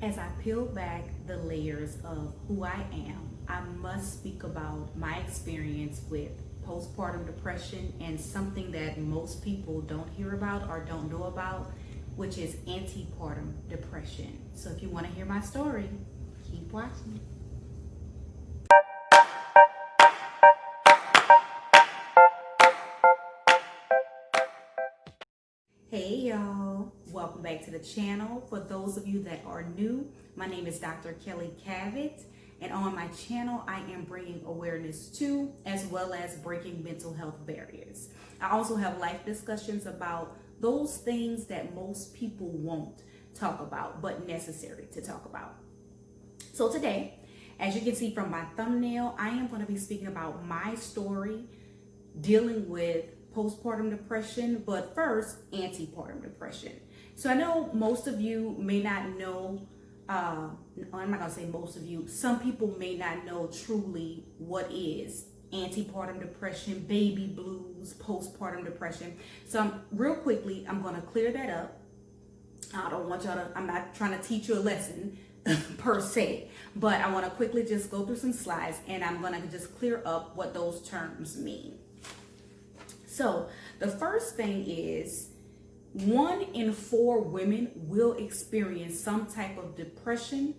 As I peel back the layers of who I am, I must speak about my experience with postpartum depression and something that most people don't hear about or don't know about, which is antepartum depression. So if you want to hear my story, keep watching. Hey y'all, welcome back to the channel. For those of you that are new, my name is Dr. Kelly Cavett, and on my channel I am bringing awareness to as well as breaking mental health barriers. I also have life discussions about those things that most people won't talk about but necessary to talk about. So today, as you can see from my thumbnail, I am going to be speaking about my story dealing with postpartum depression, but first, antepartum depression. So I know most of you may not know, I'm not gonna say most of you, some people may not know truly what is antepartum depression, baby blues, postpartum depression. So real quickly, I'm gonna clear that up. I don't want y'all to, I'm not trying to teach you a lesson per se, but I wanna quickly just go through some slides and I'm gonna just clear up what those terms mean. So the first thing is 1 in 4 women will experience some type of depression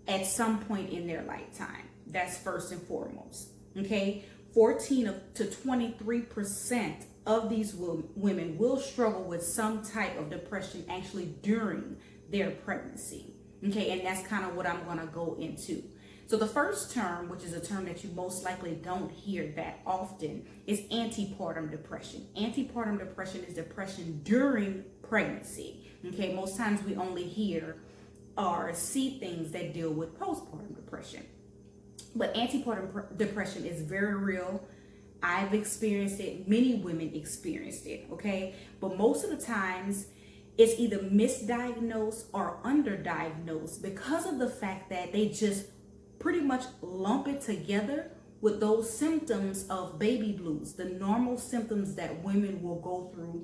at some point in their lifetime. That's first and foremost. Okay, 14 to 23% of these women will struggle with some type of depression actually during their pregnancy. Okay, and that's kind of what I'm going to go into. So the first term, which is a term that you most likely don't hear that often, is antepartum depression. Antepartum depression is depression during pregnancy. Okay, most times we only hear or see things that deal with postpartum depression. But antepartum depression is very real. I've experienced it. Many women experienced it, okay? But most of the times, it's either misdiagnosed or underdiagnosed because of the fact that they just pretty much lump it together with those symptoms of baby blues, the normal symptoms that women will go through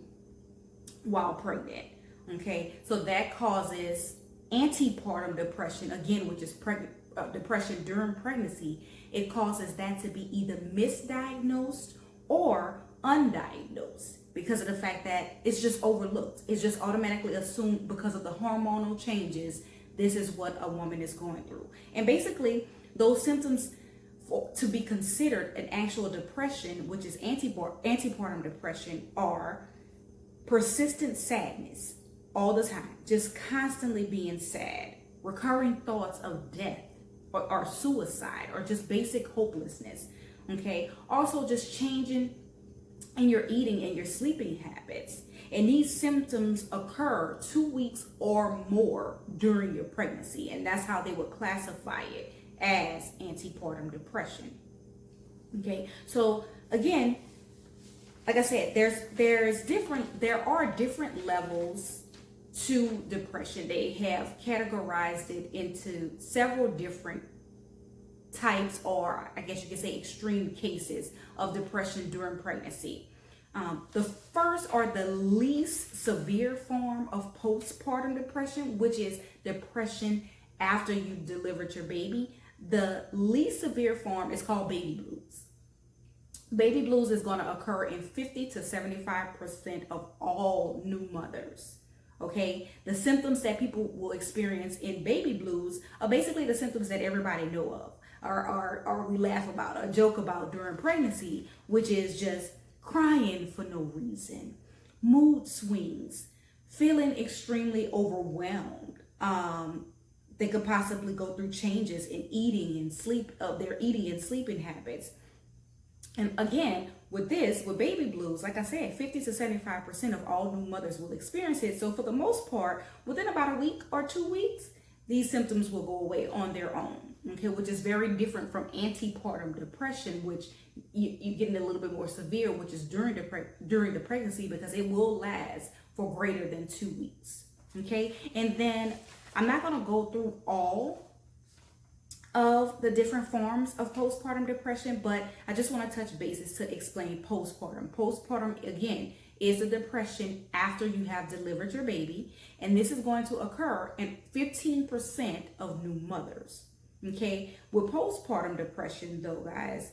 while pregnant. Okay, so that causes antepartum depression, again, which is depression during pregnancy. It causes that to be either misdiagnosed or undiagnosed because of the fact that it's just overlooked. It's just automatically assumed because of the hormonal changes. This is what a woman is going through. And basically, those symptoms to be considered an actual depression, which is antepartum depression, are persistent sadness all the time, just constantly being sad, recurring thoughts of death or suicide or just basic hopelessness. Okay, also just changing in your eating and your sleeping habits. And these symptoms occur 2 weeks or more during your pregnancy. And that's how they would classify it as antepartum depression. Okay, so again, like I said, there are different levels to depression. They have categorized it into several different types, or I guess you could say extreme cases of depression during pregnancy. The first or the least severe form of postpartum depression, which is depression after you delivered your baby. The least severe form is called baby blues. Baby blues is going to occur in 50 to 75% of all new mothers. Okay, the symptoms that people will experience in baby blues are basically the symptoms that everybody know of, or we laugh about or joke about during pregnancy, which is just crying for no reason, mood swings, feeling extremely overwhelmed. They could possibly go through changes in eating and sleep, of their eating and sleeping habits. And again, with baby blues, like I said, 50 to 75% of all new mothers will experience it. So for the most part, within about a week or 2 weeks, these symptoms will go away on their own. Okay, which is very different from antepartum depression, which you get a little bit more severe, which is during the pregnancy, because it will last for greater than 2 weeks. Okay, and then I'm not going to go through all of the different forms of postpartum depression, but I just want to touch bases to explain postpartum. Postpartum, again, is the depression after you have delivered your baby. And this is going to occur in 15% of new mothers. Okay, with postpartum depression though, guys,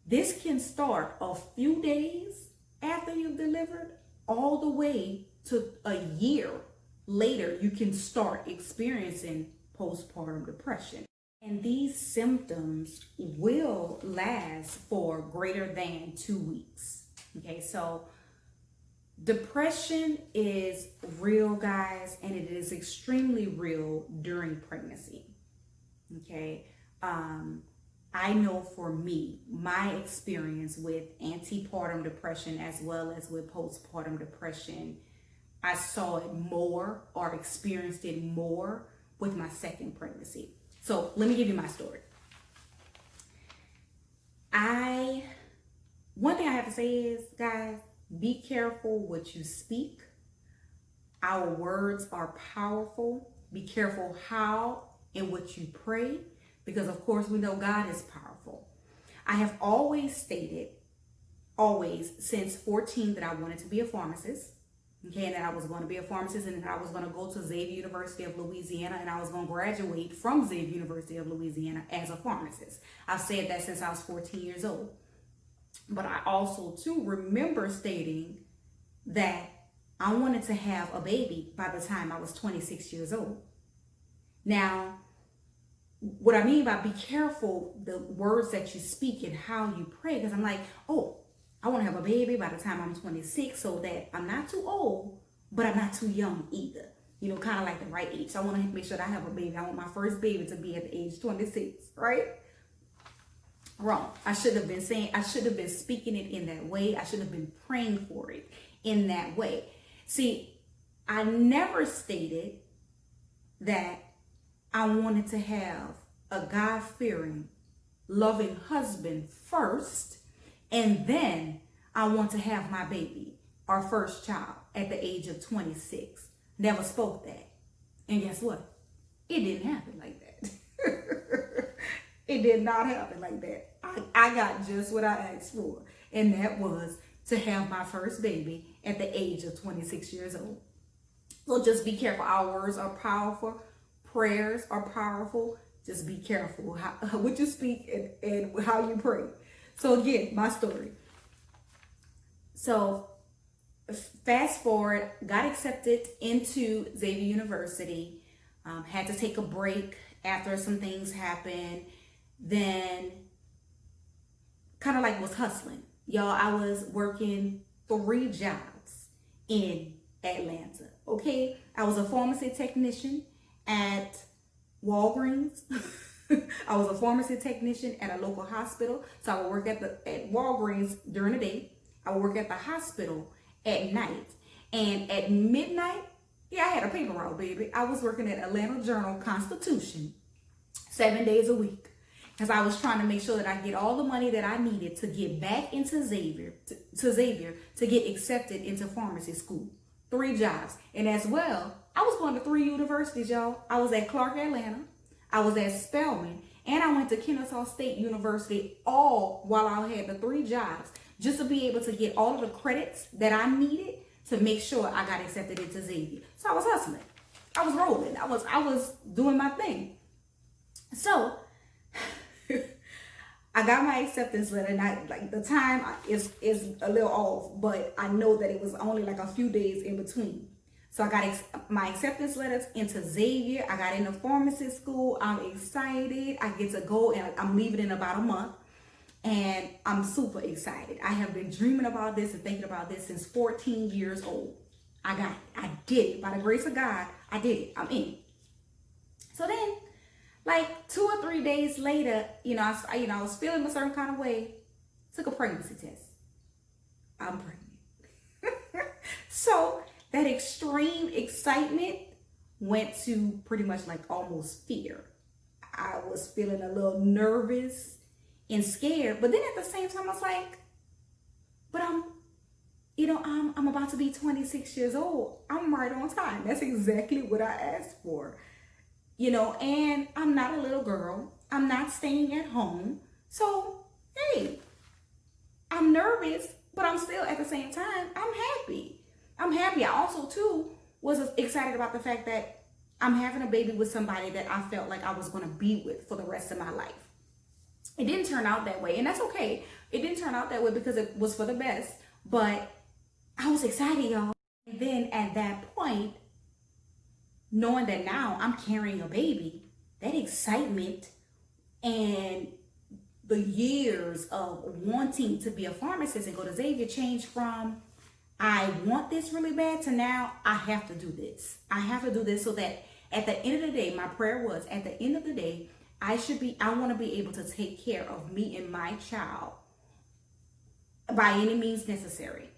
this can start a few days after you've delivered all the way to a year later. You can start experiencing postpartum depression. And these symptoms will last for greater than 2 weeks. Okay, so depression is real, guys, and it is extremely real during pregnancy. Okay, I know for me, my experience with antepartum depression as well as with postpartum depression, I saw it more or experienced it more with my second pregnancy. So let me give you my story. One thing I have to say is, guys, be careful what you speak. Our words are powerful. Be careful how and what you pray, because of course we know God is powerful. I have always stated, since 14, that I wanted to be a pharmacist. Okay, and that I was going to be a pharmacist, and that I was going to go to Xavier University of Louisiana, and I was going to graduate from Xavier University of Louisiana as a pharmacist. I've said that since I was 14 years old. But I also too remember stating that I wanted to have a baby by the time I was 26 years old. Now, what I mean by be careful the words that you speak and how you pray, because I'm like, oh, I want to have a baby by the time I'm 26 so that I'm not too old, but I'm not too young either. You know, kind of like the right age. So I want to make sure that I have a baby. I want my first baby to be at the age 26, right? Wrong. I should have been speaking it in that way. I should have been praying for it in that way. See, I never stated that I wanted to have a God-fearing, loving husband first, and then I want to have my baby, our first child, at the age of 26. Never spoke that. And guess what? It didn't happen like that. It did not happen like that. I got just what I asked for, and that was to have my first baby at the age of 26 years old. So just be careful. Our words are powerful. Prayers are powerful. Just be careful what you speak and how you pray. So again, my story. So fast forward, got accepted into Xavier University, had to take a break after some things happened, then kind of like was hustling. Y'all, I was working 3 jobs in Atlanta, okay? I was a pharmacy technician at Walgreens. I was a pharmacy technician at a local hospital. So I would work at Walgreens during the day. I would work at the hospital at night. And at midnight, yeah, I had a paper route, baby. I was working at Atlanta Journal-Constitution 7 days a week, because I was trying to make sure that I get all the money that I needed to get back into Xavier, to get accepted into pharmacy school. 3 jobs. And as well, I was going to 3 universities, y'all. I was at Clark, Atlanta. I was at Spelman. And I went to Kennesaw State University, all while I had the 3 jobs, just to be able to get all of the credits that I needed to make sure I got accepted into Xavier. So I was hustling. I was rolling. I was doing my thing. So I got my acceptance letter, and like the time is a little off, but I know that it was only like a few days in between. So I got my acceptance letters into Xavier. I got into pharmacy school. I'm excited. I get to go, and I'm leaving in about a month, and I'm super excited. I have been dreaming about this and thinking about this since 14 years old. I got it. I did it. By the grace of God, I did it. I'm in. So then, like 2 or 3 days later, I was feeling a certain kind of way. Took a pregnancy test. I'm pregnant. So that extreme excitement went to pretty much like almost fear. I was feeling a little nervous and scared, but then at the same time I was like, but I'm about to be 26 years old. I'm right on time. That's exactly what I asked for. And I'm not a little girl. I'm not staying at home. So, hey, I'm nervous, but I'm still, at the same time, I'm happy. I'm happy. I also too was excited about the fact that I'm having a baby with somebody that I felt like I was going to be with for the rest of my life. It didn't turn out that way, and that's okay. It didn't turn out that way because it was for the best, but I was excited, y'all. And then at that point, knowing that now I'm carrying a baby, that excitement and the years of wanting to be a pharmacist and go to Xavier changed from I want this really bad to now I have to do this. I have to do this so that at the end of the day, my prayer was at the end of the day, I want to be able to take care of me and my child by any means necessary.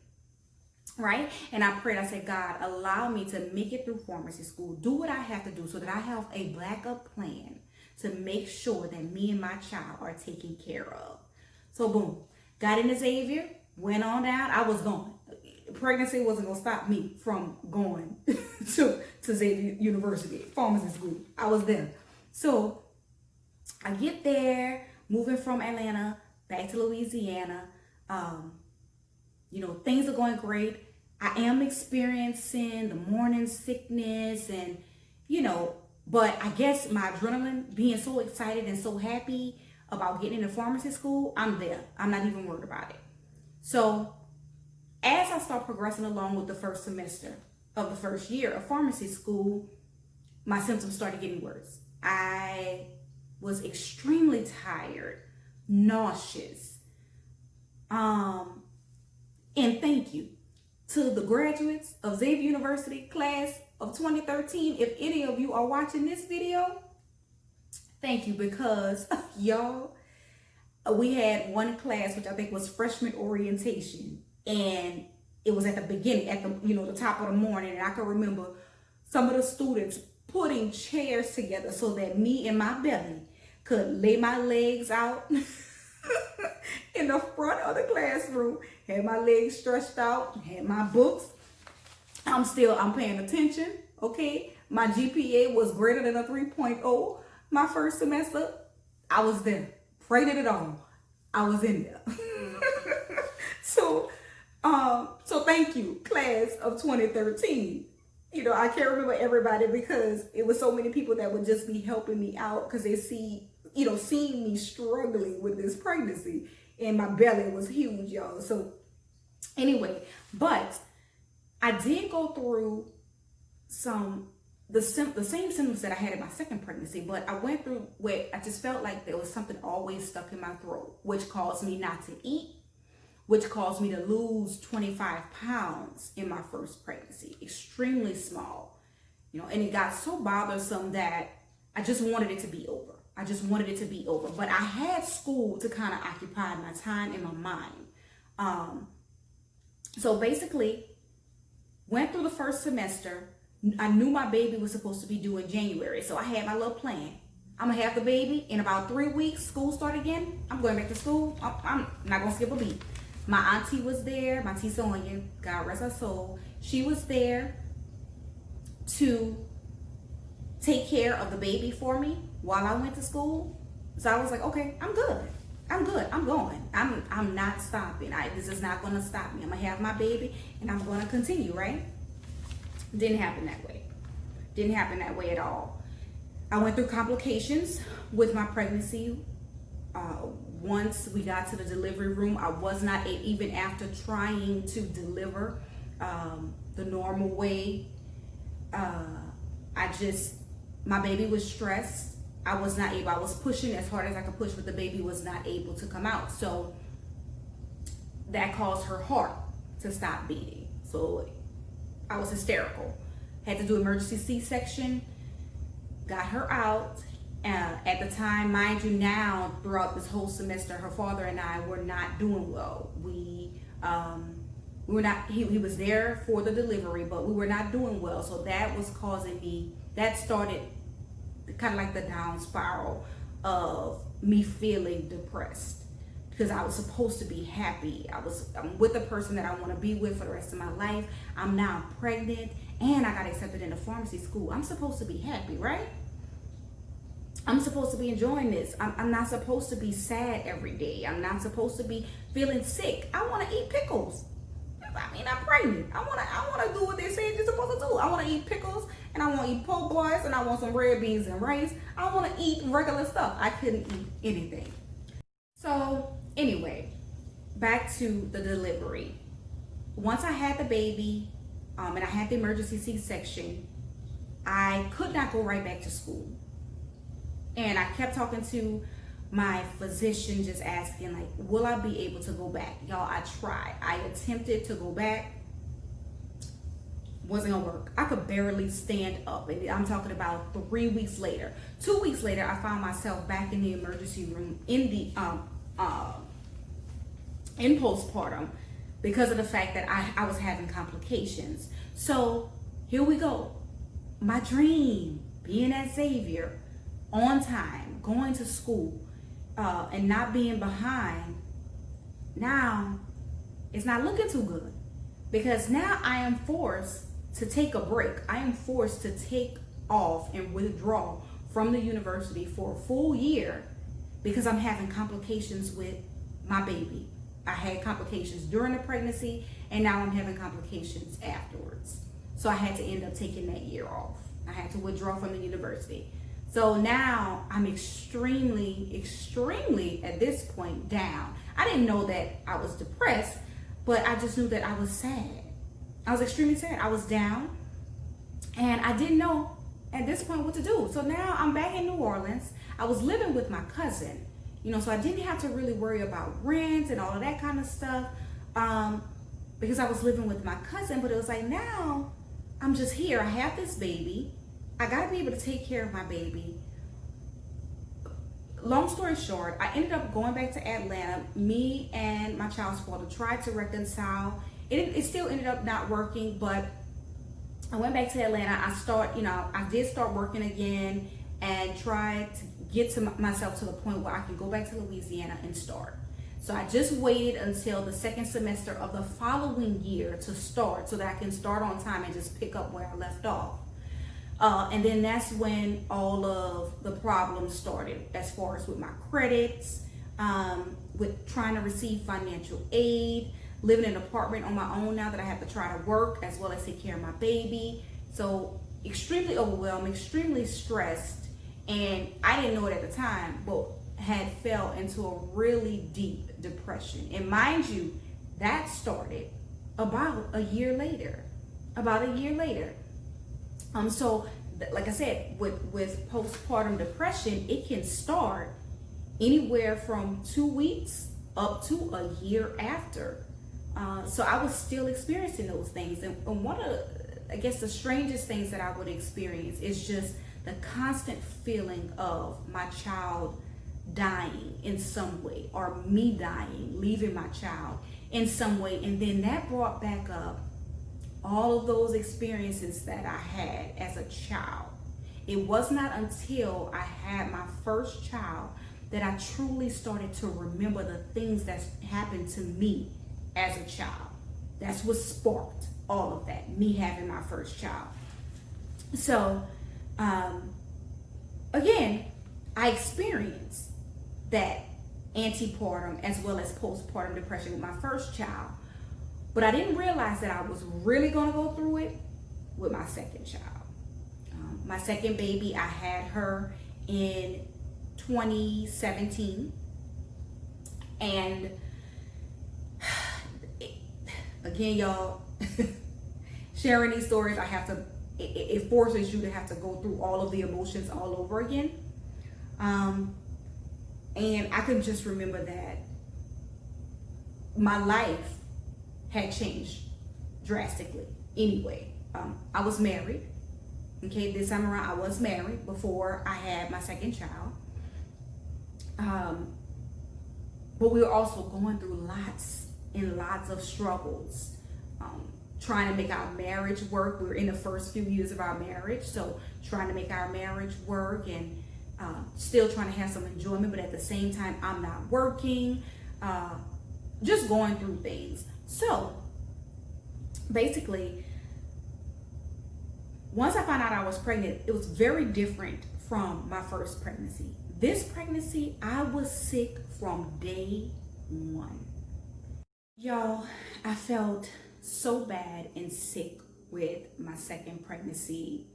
Right? And I prayed, I said, God, allow me to make it through pharmacy school, do what I have to do so that I have a backup plan to make sure that me and my child are taken care of. So boom, got into Xavier, went on down. I was going. Pregnancy wasn't going to stop me from going to Xavier University, pharmacy school. I was there. So I get there, moving from Atlanta back to Louisiana. Things are going great. I am experiencing the morning sickness and, but I guess my adrenaline, being so excited and so happy about getting into pharmacy school, I'm there. I'm not even worried about it. So as I start progressing along with the first semester of the first year of pharmacy school, my symptoms started getting worse. I was extremely tired, nauseous. And thank you to the graduates of Xavier University class of 2013. If any of you are watching this video, thank you, because y'all, we had one class which I think was freshman orientation, and it was at the beginning, at the top of the morning, and I can remember some of the students putting chairs together so that me and my belly could lay my legs out in the front of the classroom, had my legs stretched out, had my books. I'm paying attention, okay? My GPA was greater than a 3.0. My first semester, I was there. Pregnant at all. I was in there. So thank you, class of 2013. I can't remember everybody because it was so many people that would just be helping me out because they seeing me struggling with this pregnancy, and my belly was huge, y'all. So anyway, but I did go through the same symptoms that I had in my second pregnancy, but I went through where I just felt like there was something always stuck in my throat, which caused me not to eat, which caused me to lose 25 pounds in my first pregnancy, extremely small, and it got so bothersome that I just wanted it to be over. But I had school to kind of occupy my time and my mind. So basically, went through the first semester. I knew my baby was supposed to be due in January, so I had my little plan. I'm gonna have the baby in about 3 weeks. School start again. I'm going back to school. I'm not gonna skip a beat. My auntie was there, my Auntie Sonia, God rest her soul. She was there to take care of the baby for me while I went to school. So I was like, okay, I'm good. I'm going. I'm not stopping. This is not gonna stop me. I'm gonna have my baby and I'm gonna continue, right? Didn't happen that way. Didn't happen that way at all. I went through complications with my pregnancy. Once we got to the delivery room, I was not even after trying to deliver the normal way. My baby was stressed. I was not able. I was pushing as hard as I could push, but the baby was not able to come out. So that caused her heart to stop beating. So I was hysterical. Had to do emergency C-section. Got her out. At the time, mind you, now throughout this whole semester, her father and I were not doing well. We were not. He was there for the delivery, but we were not doing well. So that was causing me. That started kind of like the down spiral of me feeling depressed because I was supposed to be happy. I'm with the person that I want to be with for the rest of my life. I'm now pregnant and I got accepted into pharmacy school. I'm supposed to be happy, right? I'm supposed to be enjoying this. I'm not supposed to be sad every day. I'm not supposed to be feeling sick. I want to eat pickles. I mean, I'm pregnant. I want to do what they say you're supposed to do. I want to eat pickles, and I want to eat po' boys, and I want some red beans and rice. I want to eat regular stuff. I couldn't eat anything. So anyway, back to the delivery. Once I had the baby, and I had the emergency C-section, I could not go right back to school. And I kept talking to my physician, just asking, like, will I be able to go back? Y'all, I tried. I attempted to go back. Wasn't gonna work. I could barely stand up. And I'm talking about 3 weeks later. 2 weeks later, I found myself back in the emergency room in the in postpartum because of the fact that I was having complications. So here we go. My dream, being at Xavier, on time, going to school, and not being behind, now it's not looking too good, because now I am forced to take a break. I am forced to take off and withdraw from the university for a full year because I'm having complications with my baby. I had complications during the pregnancy, and now I'm having complications afterwards. So I had to end up taking that year off. I had to withdraw from the university. So now I'm extremely, at this point, down. I didn't know that I was depressed, but I just knew that I was sad. I was extremely sad. I was down, and I didn't know at this point what to do. So now I'm back in New Orleans. I was living with my cousin, so I didn't have to really worry about rent and all of that kind of stuff, because I was living with my cousin. But it was like, now I'm just here. I have this baby. I gotta be able to take care of my baby. Long story short, I ended up going back to Atlanta. Me and my child's father tried to reconcile. It still ended up not working, but I went back to Atlanta. I did start working again and tried to get myself to the point where I could go back to Louisiana and start. So I just waited until the second semester of the following year to start, so that I can start on time and just pick up where I left off. And then that's when all of the problems started, as far as with my credits, with trying to receive financial aid, living in an apartment on my own now that I have to try to work as well as take care of my baby. So extremely overwhelmed, extremely stressed, and I didn't know it at the time, but had fell into a really deep depression. And mind you, that started about a year later. So like I said, with postpartum depression, it can start anywhere from 2 weeks up to a year after. So I was still experiencing those things. And one of, I guess, the strangest things that I would experience is just the constant feeling of my child dying in some way, or me dying, leaving my child in some way. And then that brought back up all of those experiences that I had as a child. It was not until I had my first child that I truly started to remember the things that happened to me as a child. That's what sparked all of that, me having my first child. So, again, I experienced that antepartum as well as postpartum depression with my first child. But I didn't realize that I was really going to go through it with my second child. My second baby, I had her in 2017. And again, y'all, sharing these stories, it forces you to have to go through all of the emotions all over again. And I can just remember that my life had changed drastically. Anyway, I was married. Okay, this time around I was married before I had my second child. But we were also going through lots and lots of struggles, trying to make our marriage work. We were in the first few years of our marriage, so trying to make our marriage work, and still trying to have some enjoyment, but at the same time I'm not working, just going through things. So basically, once I found out I was pregnant, it was very different from my first pregnancy. This pregnancy, I was sick from day one. Y'all, I felt so bad and sick with my second pregnancy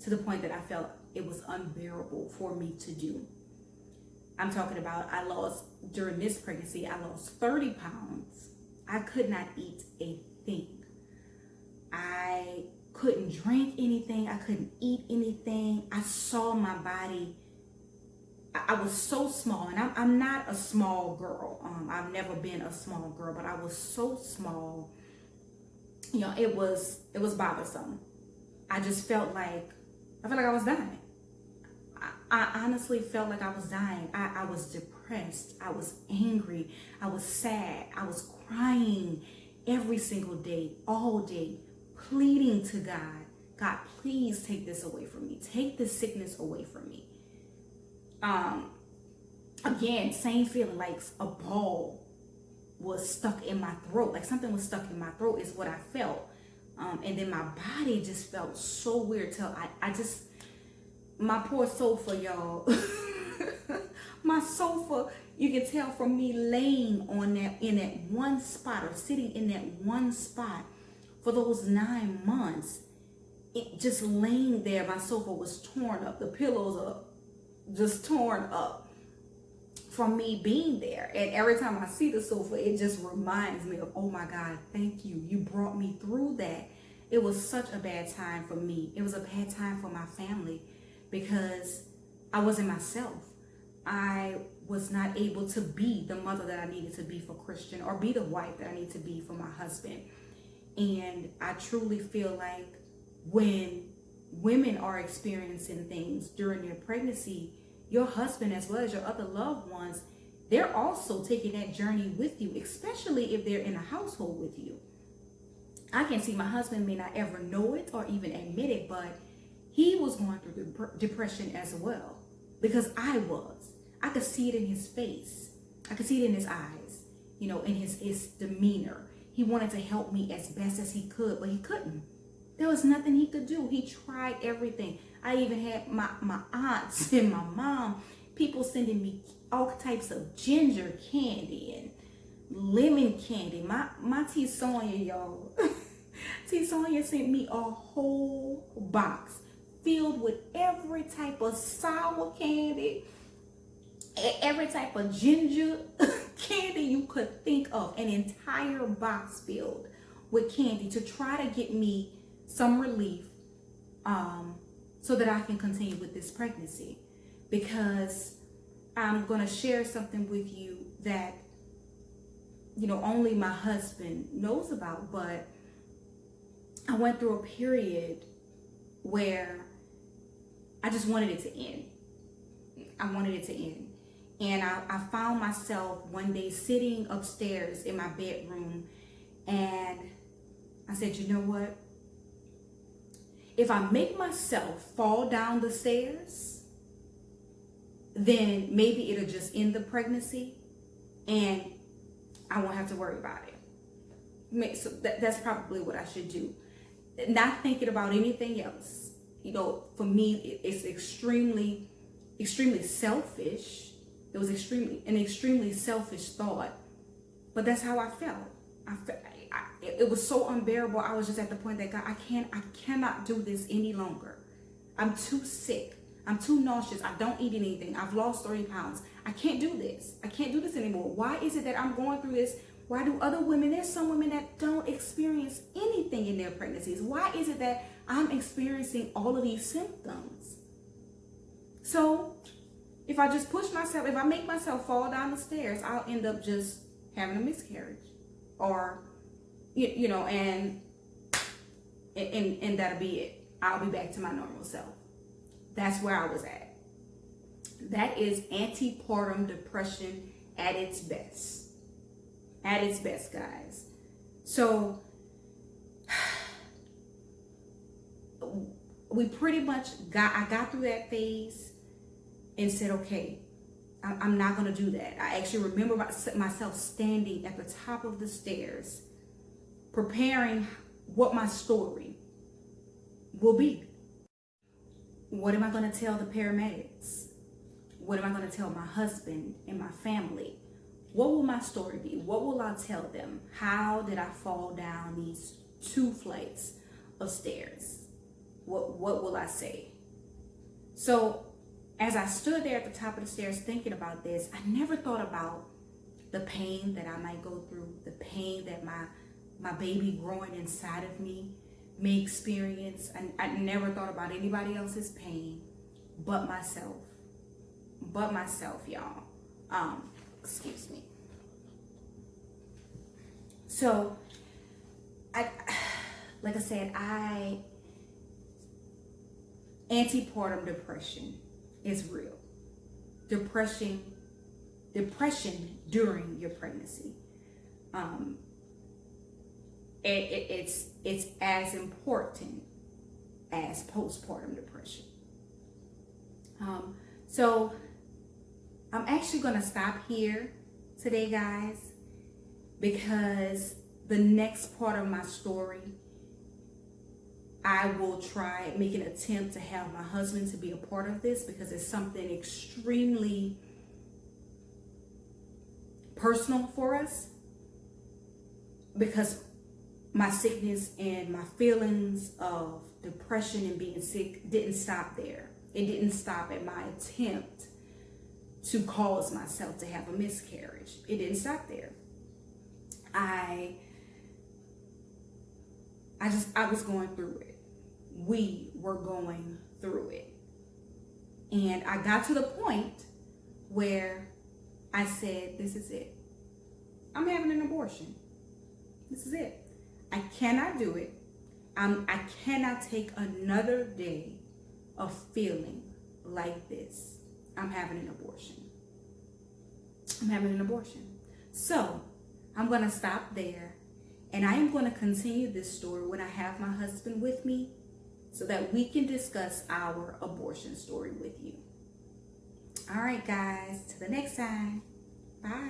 to the point that I felt it was unbearable for me to do. I'm talking about during this pregnancy, I lost 30 pounds. I could not eat a thing. I couldn't drink anything. I couldn't eat anything. I saw my body. I was so small, and I'm not a small girl. I've never been a small girl, but I was so small. You know, it was bothersome. I felt like I was dying. I honestly felt like I was dying. I was depressed. I was angry. I was sad. I was crying every single day, all day, pleading to God, God, please take this away from me. Take this sickness away from me. Again, same feeling, like a ball was stuck in my throat, like something was stuck in my throat is what I felt. And then my body just felt so weird till my poor sofa, y'all. My sofa, you can tell from me laying in that one spot, or sitting in that one spot for those 9 months. It just laying there, my sofa was torn up. The pillows are just torn up from me being there. And every time I see the sofa, it just reminds me of, oh my God, thank you. You brought me through that. It was such a bad time for me. It was a bad time for my family because I wasn't myself. I was not able to be the mother that I needed to be for Christian, or be the wife that I need to be for my husband. And I truly feel like when women are experiencing things during their pregnancy, your husband as well as your other loved ones, they're also taking that journey with you, especially if they're in a household with you. I can see my husband may not ever know it or even admit it, but he was going through depression as well, because I was. I could see it in his face. I could see it in his eyes, you know, in his demeanor. He wanted to help me as best as he could, but he couldn't. There was nothing he could do. He tried everything. I even had my aunts and my mom, people sending me all types of ginger candy and lemon candy. My T. Sonia, y'all. T. Sonia sent me a whole box filled with every type of sour candy, every type of ginger candy you could think of. An entire box filled with candy to try to get me some relief, so that I can continue with this pregnancy. Because I'm going to share something with you that, you know, only my husband knows about, but I went through a period where I just wanted it to end. I wanted it to end. And I found myself one day sitting upstairs in my bedroom, and I said, you know what? If I make myself fall down the stairs, then maybe it'll just end the pregnancy and I won't have to worry about it. So that's probably what I should do. Not thinking about anything else. You know, for me, it's extremely selfish. It was an extremely selfish thought, but that's how I felt. It was so unbearable. I was just at the point that, God, I cannot do this any longer. I'm too sick. I'm too nauseous. I don't eat anything. I've lost 30 pounds. I can't do this. I can't do this anymore. Why is it that I'm going through this? Why do other women, there's some women that don't experience anything in their pregnancies. Why is it that I'm experiencing all of these symptoms? So if I just push myself, if I make myself fall down the stairs, I'll end up just having a miscarriage, or, you know, and that'll be it. I'll be back to my normal self. That's where I was at. That is antepartum depression at its best. At its best, guys. So we pretty much I got through that phase and said, okay, I'm not going to do that. I actually remember myself standing at the top of the stairs, preparing what my story will be. What am I going to tell the paramedics? What am I going to tell my husband and my family? What will my story be? What will I tell them? How did I fall down these 2 flights of stairs? What will I say? So as I stood there at the top of the stairs thinking about this, I never thought about the pain that I might go through, the pain that my baby growing inside of me may experience. And I never thought about anybody else's pain but myself. But myself, y'all. Excuse me. So, like I said, antepartum depression is real. Depression during your pregnancy. It's as important as postpartum depression. So I'm actually going to stop here today, guys, because the next part of my story, I will make an attempt to have my husband to be a part of this, because it's something extremely personal for us, because my sickness and my feelings of depression and being sick didn't stop there. It didn't stop at my attempt to cause myself to have a miscarriage. It didn't stop there. I was going through it. We were going through it. And I got to the point where I said, this is it. I'm having an abortion. This is it. I cannot do it. I cannot take another day of feeling like this. I'm having an abortion. I'm having an abortion. So I'm going to stop there, and I am going to continue this story when I have my husband with me, so that we can discuss our abortion story with you. All right, guys, till the next time. Bye.